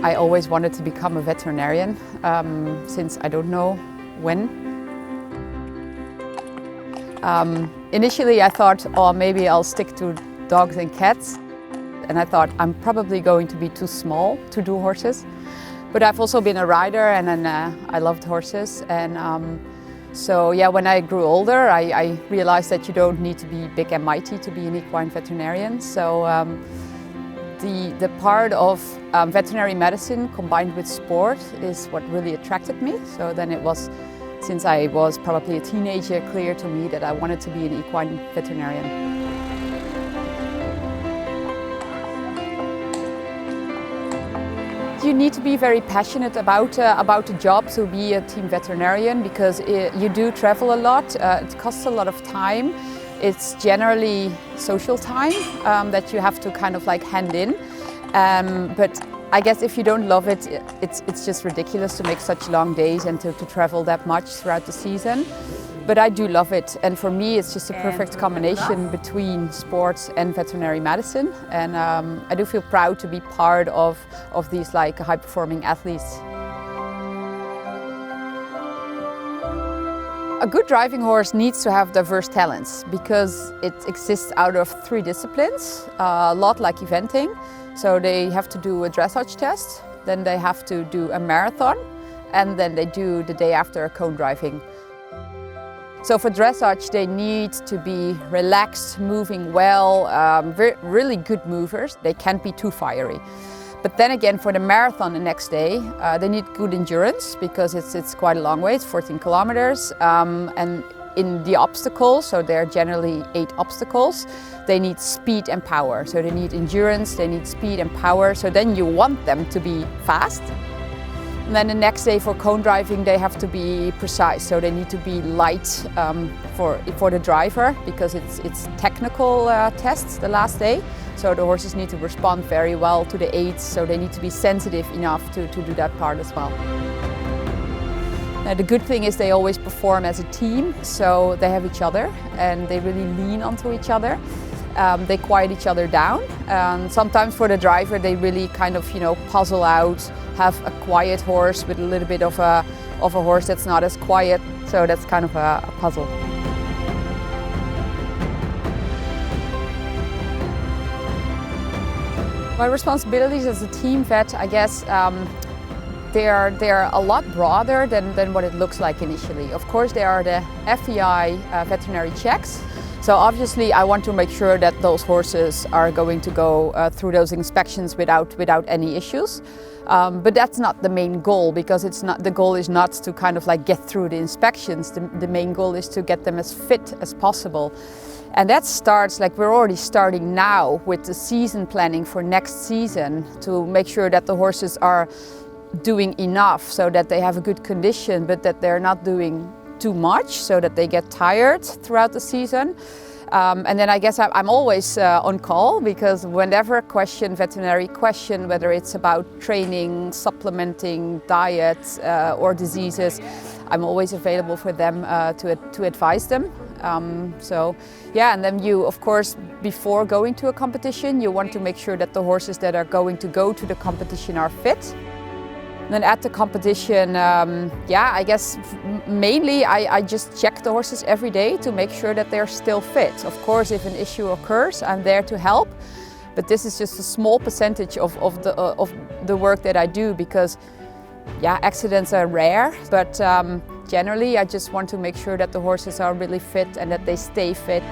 I always wanted to become a veterinarian since I don't know when. Initially I thought, oh, maybe I'll stick to dogs and cats. And I thought I'm probably going to be too small to do horses. But I've also been a rider and then, I loved horses. And so yeah, when I grew older, I realized that you don't need to be big and mighty to be an equine veterinarian. So the part of veterinary medicine combined with sport is what really attracted me. So then it was, since I was probably a teenager, clear to me that I wanted to be an equine veterinarian. You need to be very passionate about the job to be a team veterinarian, because you do travel a lot, it costs a lot of time. It's generally social time that you have to kind of like hand in. But I guess if you don't love it, it's just ridiculous to make such long days and to travel that much throughout the season. But I do love it, and for me it's just a perfect combination between sports and veterinary medicine. And I do feel proud to be part of these like high-performing athletes. A good driving horse needs to have diverse talents because it exists out of 3 disciplines, a lot like eventing. So they have to do a dressage test, then they have to do a marathon, and then they do the day after a cone driving. So for dressage, they need to be relaxed, moving well, really good movers. They can't be too fiery. But then again, for the marathon the next day, they need good endurance because it's quite a long way, it's 14 kilometers. And in the obstacles, so there are generally 8 obstacles, they need speed and power. So they need endurance, they need speed and power. So then you want them to be fast. And then the next day for cone driving, they have to be precise. So they need to be light for the driver because it's technical tests the last day. So the horses need to respond very well to the aids. So they need to be sensitive enough to do that part as well. Now, the good thing is they always perform as a team. So they have each other and they really lean onto each other. They quiet each other down. Sometimes for the driver, they really kind of, puzzle out, have a quiet horse with a little bit of a horse that's not as quiet. So that's kind of a puzzle. My responsibilities as a team vet, I guess, they're a lot broader than what it looks like initially. Of course, there are the FEI veterinary checks. So obviously I want to make sure that those horses are going to go through those inspections without any issues. But that's not the main goal, because the goal is not to kind of like get through the inspections. The main goal is to get them as fit as possible. And that starts, like we're already starting now with the season planning for next season to make sure that the horses are doing enough so that they have a good condition, but that they're not doing too much so that they get tired throughout the season. And then I guess I'm always on call, because whenever veterinary question, whether it's about training, supplementing, diet or diseases, I'm always available for them to advise them. So yeah, and then you, of course, before going to a competition, you want to make sure that the horses that are going to go to the competition are fit. And then at the competition, yeah, I guess mainly I just check the horses every day to make sure that they're still fit. Of course, if an issue occurs, I'm there to help. But this is just a small percentage of the work that I do, because yeah, accidents are rare. But generally, I just want to make sure that the horses are really fit and that they stay fit.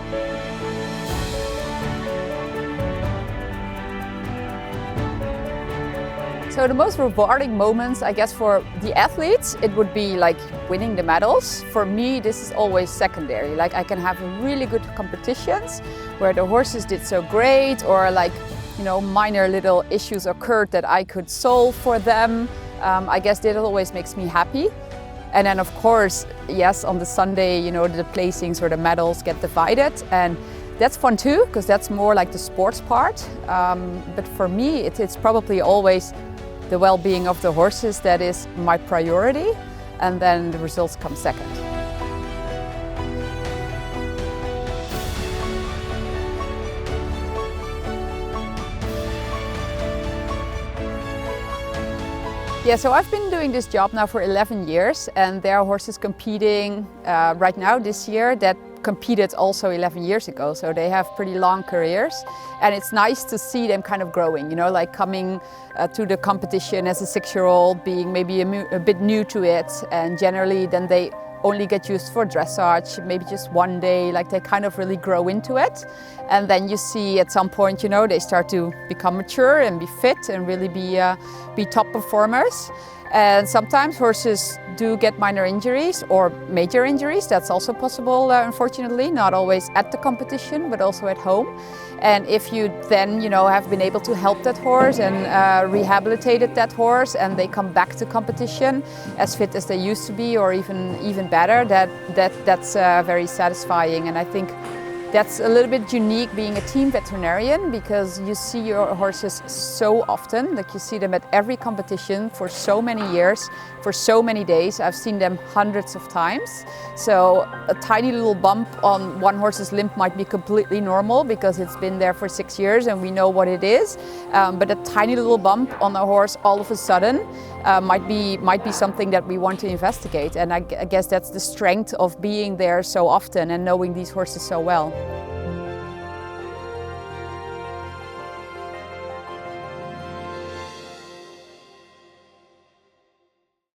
So the most rewarding moments, I guess, for the athletes, it would be like winning the medals. For me, this is always secondary. Like I can have really good competitions where the horses did so great, or like, minor little issues occurred that I could solve for them. I guess that always makes me happy. And then of course, yes, on the Sunday, the placings or the medals get divided. And that's fun too, because that's more like the sports part. But for me, it's probably always the well-being of the horses that is my priority, and then the results come second. Yeah, so I've been doing this job now for 11 years, and there are horses competing right now this year that competed also 11 years ago, so they have pretty long careers, and it's nice to see them kind of growing, you know, like coming to the competition as a 6-year-old, being maybe a bit new to it, and generally then they only get used for dressage, maybe just one day, like they kind of really grow into it. And then you see at some point, you know, they start to become mature and be fit and really be top performers. And sometimes horses do get minor injuries or major injuries. That's also possible, unfortunately, not always at the competition, but also at home. And if you then, you know, have been able to help that horse and rehabilitated that horse, and they come back to competition as fit as they used to be, or even better, that's very satisfying. And I think that's a little bit unique being a team veterinarian, because you see your horses so often, like you see them at every competition for so many years, for so many days. I've seen them hundreds of times. So a tiny little bump on one horse's limb might be completely normal because it's been there for 6 years and we know what it is. But a tiny little bump on a horse all of a sudden might be something that we want to investigate. And I guess that's the strength of being there so often and knowing these horses so well.